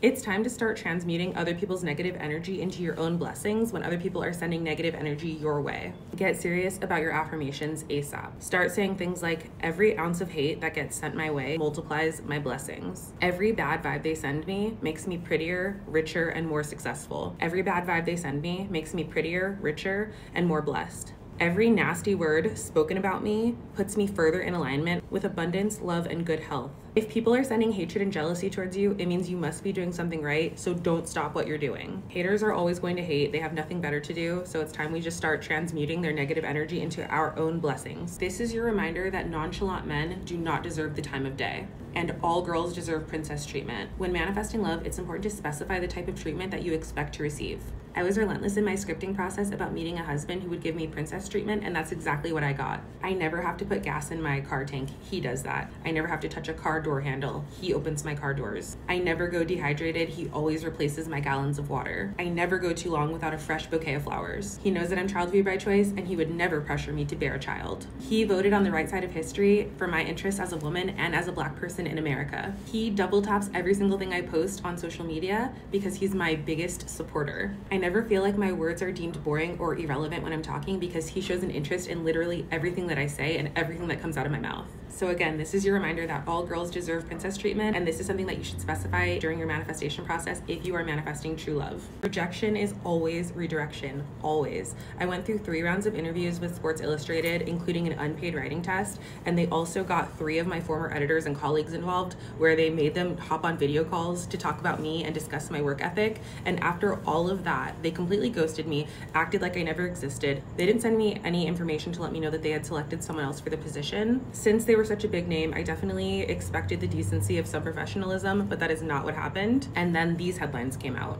It's time to start transmuting other people's negative energy into your own blessings when other people are sending negative energy your way. Get serious about your affirmations ASAP. Start saying things like, every ounce of hate that gets sent my way multiplies my blessings. Every bad vibe they send me makes me prettier, richer, and more successful. Every bad vibe they send me makes me prettier, richer, and more blessed. Every nasty word spoken about me puts me further in alignment with abundance, love, and good health. If people are sending hatred and jealousy towards you, it means you must be doing something right, so don't stop what you're doing. Haters are always going to hate. They have nothing better to do, so it's time we just start transmuting their negative energy into our own blessings. This is your reminder that nonchalant men do not deserve the time of day, and all girls deserve princess treatment. When manifesting love, it's important to specify the type of treatment that you expect to receive. I was relentless in my scripting process about meeting a husband who would give me princess treatment, and that's exactly what I got. I never have to put gas in my car tank. He does that. I never have to touch a car door handle. He opens my car doors. I never go dehydrated. He always replaces my gallons of water. I never go too long without a fresh bouquet of flowers. He knows that I'm child-free by choice, and he would never pressure me to bear a child. He voted on the right side of history for my interests as a woman and as a Black person in America. He double taps every single thing I post on social media because he's my biggest supporter. I never feel like my words are deemed boring or irrelevant when I'm talking because he shows an interest in literally everything that I say and everything that comes out of my mouth. So again, this is your reminder that all girls deserve princess treatment, and this is something that you should specify during your manifestation process if you are manifesting true love. Rejection is always redirection, always. I went through 3 rounds of interviews with Sports Illustrated, including an unpaid writing test, and they also got 3 of my former editors and colleagues involved, where they made them hop on video calls to talk about me and discuss my work ethic. And after all of that, they completely ghosted me, acted like I never existed. They didn't send me any information to let me know that they had selected someone else for the position. Since they were such a big name, I definitely expected the decency of some professionalism, but that is not what happened. And then these headlines came out,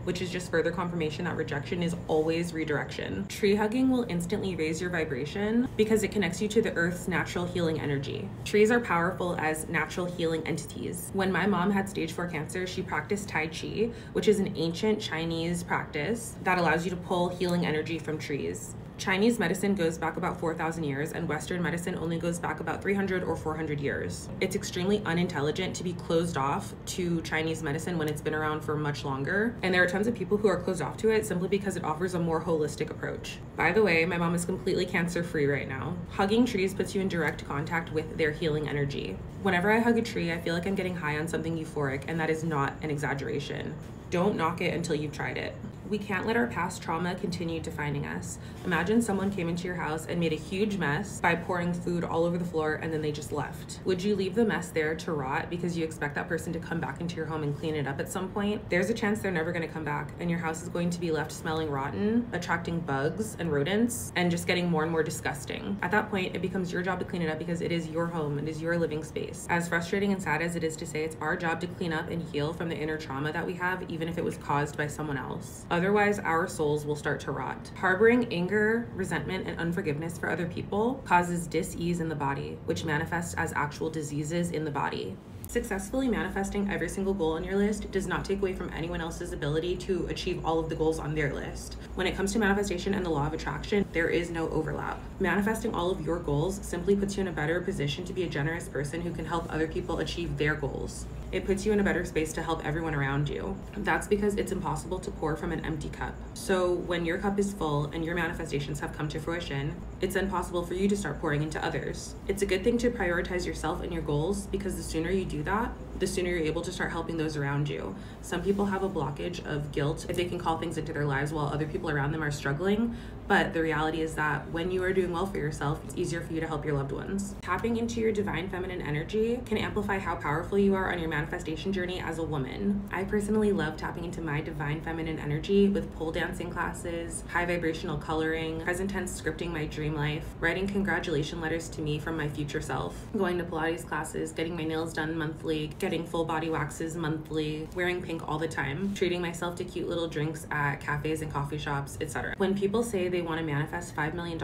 which is just further confirmation that rejection is always redirection. Tree hugging will instantly raise your vibration because it connects you to the earth's natural healing energy. Trees are powerful as natural healing entities. When my mom had stage 4 cancer, she practiced Tai Chi, which is an ancient Chinese practice that allows you to pull healing energy from trees. Chinese medicine goes back about 4,000 years, and Western medicine only goes back about 300 or 400 years. It's extremely unintelligent to be closed off to Chinese medicine when it's been around for much longer, and there are tons of people who are closed off to it simply because it offers a more holistic approach. By the way, my mom is completely cancer-free right now. Hugging trees puts you in direct contact with their healing energy. Whenever I hug a tree, I feel like I'm getting high on something euphoric, and that is not an exaggeration. Don't knock it until you've tried it. We can't let our past trauma continue defining us. Imagine someone came into your house and made a huge mess by pouring food all over the floor and then they just left. Would you leave the mess there to rot because you expect that person to come back into your home and clean it up at some point? There's a chance they're never gonna come back, and your house is going to be left smelling rotten, attracting bugs and rodents, and just getting more and more disgusting. At that point, it becomes your job to clean it up because it is your home, it is your living space. As frustrating and sad as it is to say, it's our job to clean up and heal from the inner trauma that we have, even if it was caused by someone else. Otherwise, our souls will start to rot. Harboring anger, resentment, and unforgiveness for other people causes dis-ease in the body, which manifests as actual diseases in the body. Successfully manifesting every single goal on your list does not take away from anyone else's ability to achieve all of the goals on their list. When it comes to manifestation and the law of attraction, there is no overlap. Manifesting all of your goals simply puts you in a better position to be a generous person who can help other people achieve their goals. It puts you in a better space to help everyone around you. That's because it's impossible to pour from an empty cup. So when your cup is full and your manifestations have come to fruition, it's then possible for you to start pouring into others. It's a good thing to prioritize yourself and your goals, because the sooner you do that, the sooner you're able to start helping those around you. Some people have a blockage of guilt if they can call things into their lives while other people around them are struggling. But the reality is that when you are doing well for yourself, it's easier for you to help your loved ones. Tapping into your divine feminine energy can amplify how powerful you are on your manifestation journey as a woman. I personally love tapping into my divine feminine energy with pole dancing classes, high vibrational coloring, present tense scripting my dream life, writing congratulation letters to me from my future self, going to Pilates classes, getting my nails done monthly, getting full body waxes monthly, wearing pink all the time, treating myself to cute little drinks at cafes and coffee shops, etc. When people say they they want to manifest $5 million,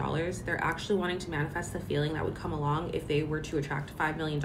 they're actually wanting to manifest the feeling that would come along if they were to attract $5 million.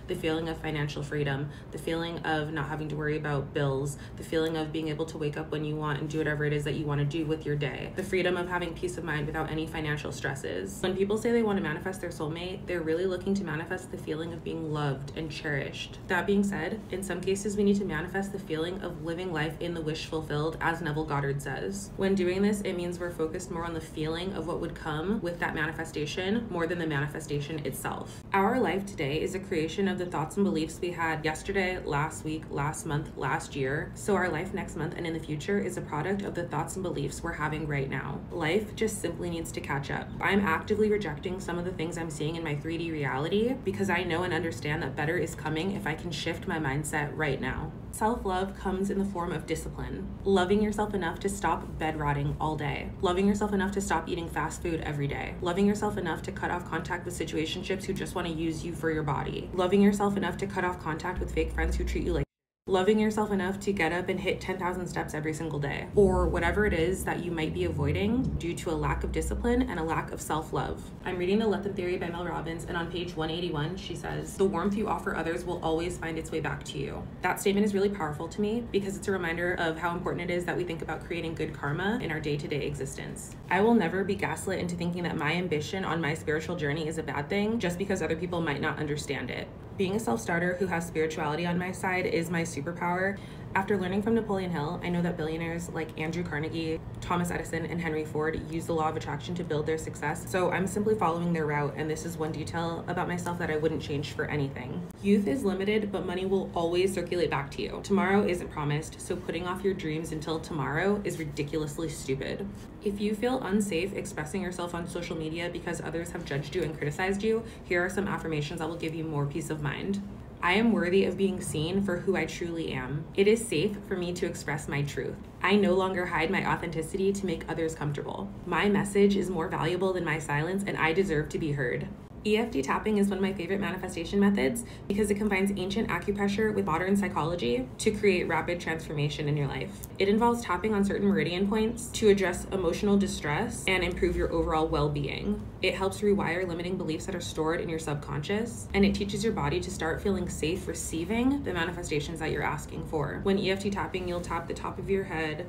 The feeling of financial freedom, the feeling of not having to worry about bills, the feeling of being able to wake up when you want and do whatever it is that you want to do with your day, the freedom of having peace of mind without any financial stresses. When people say they want to manifest their soulmate, they're really looking to manifest the feeling of being loved and cherished. That being said, in some cases we need to manifest the feeling of living life in the wish fulfilled, as Neville Goddard says. When doing this, it means we're focused more on the feeling of what would come with that manifestation more than the manifestation itself. Our life today is a creation of the thoughts and beliefs we had yesterday, last week, last month, last year. So our life next month and in the future is a product of the thoughts and beliefs we're having right now. Life just simply needs to catch up. I'm actively rejecting some of the things I'm seeing in my 3D reality because I know and understand that better is coming if I can shift my mindset right now. Self-love comes in the form of discipline. Loving yourself enough to stop bed rotting all day. Loving yourself enough to stop eating fast food every day. Loving yourself enough to cut off contact with situationships who just want to use you for your body. Loving yourself enough to cut off contact with fake friends who treat you like loving yourself enough to get up and hit 10,000 steps every single day, or whatever it is that you might be avoiding due to a lack of discipline and a lack of self-love. I'm reading The Let Them Theory by Mel Robbins, and on page 181, she says, "The warmth you offer others will always find its way back to you." That statement is really powerful to me because it's a reminder of how important it is that we think about creating good karma in our day-to-day existence. I will never be gaslit into thinking that my ambition on my spiritual journey is a bad thing just because other people might not understand it. Being a self-starter who has spirituality on my side is my superpower. After learning from Napoleon Hill, I know that billionaires like Andrew Carnegie, Thomas Edison, and Henry Ford use the law of attraction to build their success, so I'm simply following their route, and this is one detail about myself that I wouldn't change for anything. Youth is limited, but money will always circulate back to you. Tomorrow isn't promised, so putting off your dreams until tomorrow is ridiculously stupid. If you feel unsafe expressing yourself on social media because others have judged you and criticized you, here are some affirmations that will give you more peace of mind. I am worthy of being seen for who I truly am. It is safe for me to express my truth. I no longer hide my authenticity to make others comfortable. My message is more valuable than my silence, and I deserve to be heard. EFT tapping is one of my favorite manifestation methods because it combines ancient acupressure with modern psychology to create rapid transformation in your life. It involves tapping on certain meridian points to address emotional distress and improve your overall well-being. It helps rewire limiting beliefs that are stored in your subconscious, and it teaches your body to start feeling safe receiving the manifestations that you're asking for. When EFT tapping, you'll tap the top of your head,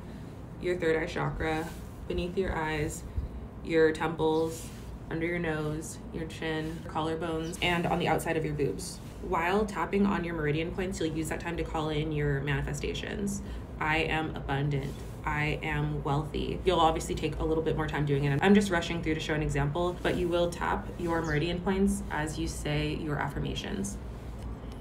your third eye chakra, beneath your eyes, your temples, under your nose, your chin, collarbones, and on the outside of your boobs. While tapping on your meridian points, you'll use that time to call in your manifestations. I am abundant. I am wealthy. You'll obviously take a little bit more time doing it. I'm just rushing through to show an example, but you will tap your meridian points as you say your affirmations.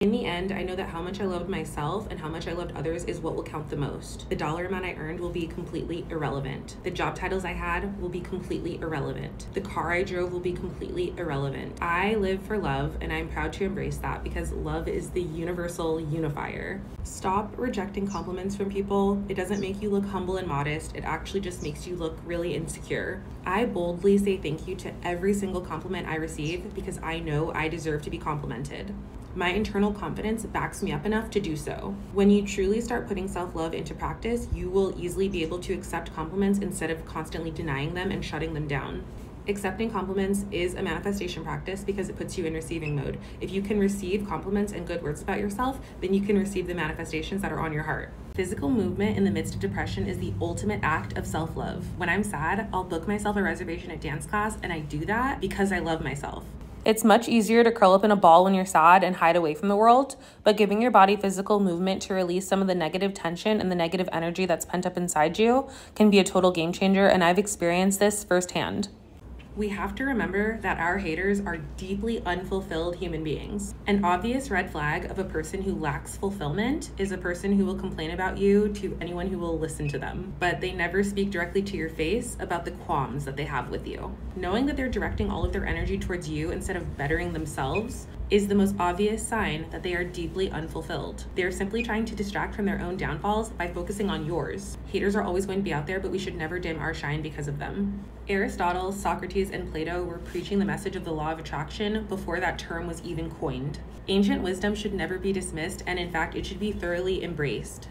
In the end, I know that how much I loved myself and how much I loved others is what will count the most. The dollar amount I earned will be completely irrelevant. The job titles I had will be completely irrelevant. The car I drove will be completely irrelevant. I live for love, and I'm proud to embrace that because love is the universal unifier. Stop rejecting compliments from people. It doesn't make you look humble and modest. It actually just makes you look really insecure. I boldly say thank you to every single compliment I receive because I know I deserve to be complimented. My internal confidence backs me up enough to do so. When you truly start putting self-love into practice, you will easily be able to accept compliments instead of constantly denying them and shutting them down. Accepting compliments is a manifestation practice because it puts you in receiving mode. If you can receive compliments and good words about yourself, then you can receive the manifestations that are on your heart. Physical movement in the midst of depression is the ultimate act of self-love. When I'm sad, I'll book myself a reservation at dance class, and I do that because I love myself. It's much easier to curl up in a ball when you're sad and hide away from the world, but giving your body physical movement to release some of the negative tension and the negative energy that's pent up inside you can be a total game changer, and I've experienced this firsthand. We have to remember that our haters are deeply unfulfilled human beings. An obvious red flag of a person who lacks fulfillment is a person who will complain about you to anyone who will listen to them, but they never speak directly to your face about the qualms that they have with you. Knowing that they're directing all of their energy towards you instead of bettering themselves is the most obvious sign that they are deeply unfulfilled. They are simply trying to distract from their own downfalls by focusing on yours. Haters are always going to be out there, but we should never dim our shine because of them. Aristotle, Socrates, and Plato were preaching the message of the law of attraction before that term was even coined. Ancient wisdom should never be dismissed, and in fact, it should be thoroughly embraced,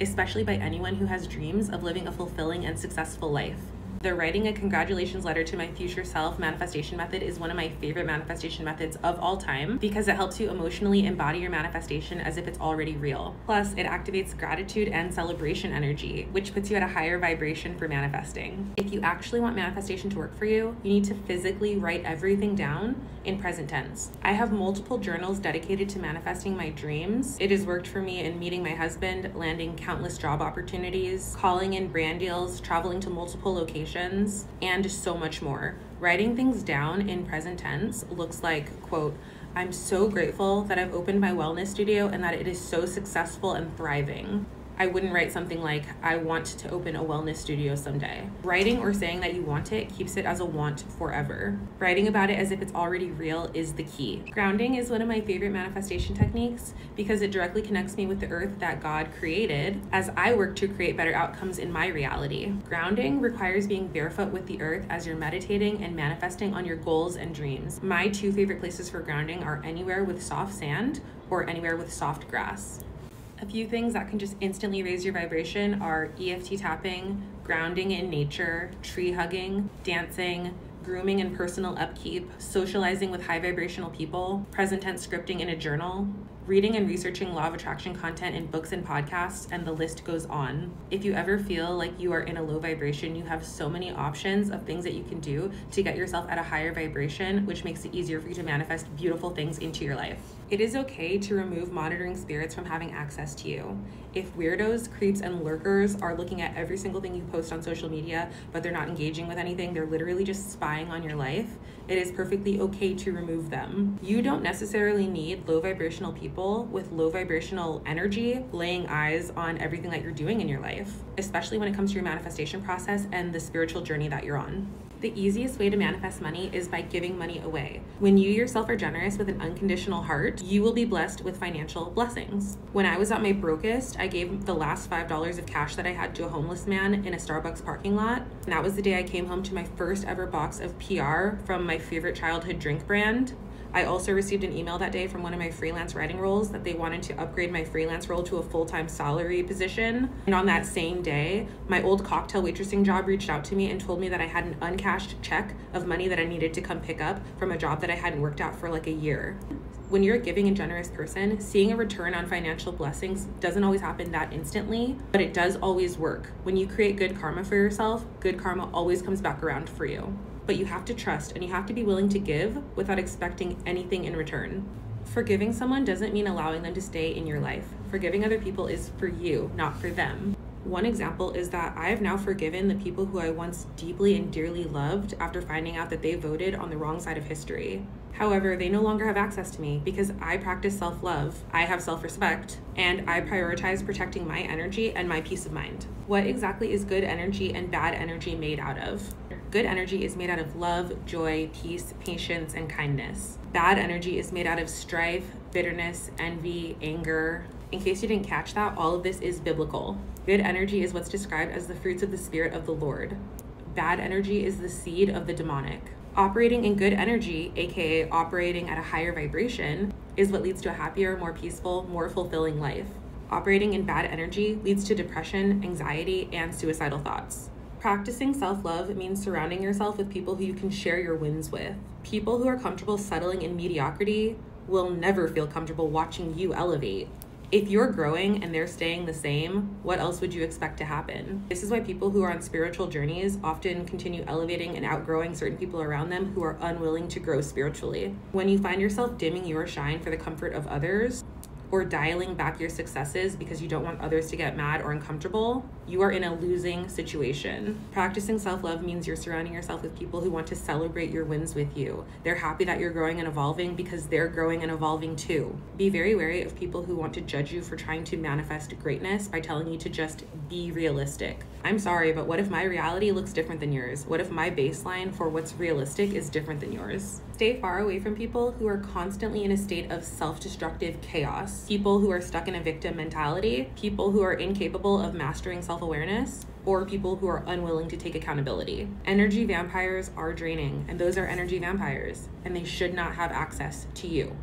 especially by anyone who has dreams of living a fulfilling and successful life. The writing a congratulations letter to my future self manifestation method is one of my favorite manifestation methods of all time because it helps you emotionally embody your manifestation as if it's already real. Plus, it activates gratitude and celebration energy, which puts you at a higher vibration for manifesting. If you actually want manifestation to work for you, you need to physically write everything down in present tense. I have multiple journals dedicated to manifesting my dreams. It has worked for me in meeting my husband, landing countless job opportunities, calling in brand deals, traveling to multiple locations, and so much more. Writing things down in present tense looks like, quote, "I'm so grateful that I've opened my wellness studio and that it is so successful and thriving." I wouldn't write something like, "I want to open a wellness studio someday." Writing or saying that you want it keeps it as a want forever. Writing about it as if it's already real is the key. Grounding is one of my favorite manifestation techniques because it directly connects me with the earth that God created as I work to create better outcomes in my reality. Grounding requires being barefoot with the earth as you're meditating and manifesting on your goals and dreams. My two favorite places for grounding are anywhere with soft sand or anywhere with soft grass. A few things that can just instantly raise your vibration are EFT tapping, grounding in nature, tree hugging, dancing, grooming and personal upkeep, socializing with high vibrational people, present tense scripting in a journal, reading and researching law of attraction content in books and podcasts, and the list goes on. If you ever feel like you are in a low vibration, you have so many options of things that you can do to get yourself at a higher vibration, which makes it easier for you to manifest beautiful things into your life. It is okay to remove monitoring spirits from having access to you. If weirdos, creeps, and lurkers are looking at every single thing you post on social media, but they're not engaging with anything, they're literally just spying on your life, it is perfectly okay to remove them. You don't necessarily need low vibrational people with low vibrational energy laying eyes on everything that you're doing in your life, especially when it comes to your manifestation process and the spiritual journey that you're on. The easiest way to manifest money is by giving money away. When you yourself are generous with an unconditional heart, you will be blessed with financial blessings. When I was at my brokest, I gave the last $5 of cash that I had to a homeless man in a Starbucks parking lot. And that was the day I came home to my first ever box of PR from my favorite childhood drink brand. I also received an email that day from one of my freelance writing roles that they wanted to upgrade my freelance role to a full-time salary position. And on that same day, my old cocktail waitressing job reached out to me and told me that I had an uncashed check of money that I needed to come pick up from a job that I hadn't worked at for like a year. When you're a giving and generous person, seeing a return on financial blessings doesn't always happen that instantly, but it does always work. When you create good karma for yourself, good karma always comes back around for you. But you have to trust and you have to be willing to give without expecting anything in return. Forgiving someone doesn't mean allowing them to stay in your life. Forgiving other people is for you, not for them. One example is that I have now forgiven the people who I once deeply and dearly loved after finding out that they voted on the wrong side of history. However, they no longer have access to me because I practice self-love, I have self-respect, and I prioritize protecting my energy and my peace of mind. What exactly is good energy and bad energy made out of? Good energy is made out of love, joy, peace, patience, and kindness. Bad energy is made out of strife, bitterness, envy, anger. In case you didn't catch that, all of this is biblical. Good energy is what's described as the fruits of the Spirit of the Lord. Bad energy is the seed of the demonic. Operating in good energy, aka operating at a higher vibration, is what leads to a happier, more peaceful, more fulfilling life. Operating in bad energy leads to depression, anxiety, and suicidal thoughts. Practicing self-love means surrounding yourself with people who you can share your wins with. People who are comfortable settling in mediocrity will never feel comfortable watching you elevate. If you're growing and they're staying the same, what else would you expect to happen? This is why people who are on spiritual journeys often continue elevating and outgrowing certain people around them who are unwilling to grow spiritually. When you find yourself dimming your shine for the comfort of others, or dialing back your successes because you don't want others to get mad or uncomfortable, you are in a losing situation. Practicing self-love means you're surrounding yourself with people who want to celebrate your wins with you. They're happy that you're growing and evolving because they're growing and evolving too. Be very wary of people who want to judge you for trying to manifest greatness by telling you to just be realistic. I'm sorry, but what if my reality looks different than yours? What if my baseline for what's realistic is different than yours? Stay far away from people who are constantly in a state of self-destructive chaos. People who are stuck in a victim mentality, people who are incapable of mastering self-awareness, or people who are unwilling to take accountability. Energy vampires are draining, and those are energy vampires, and they should not have access to you.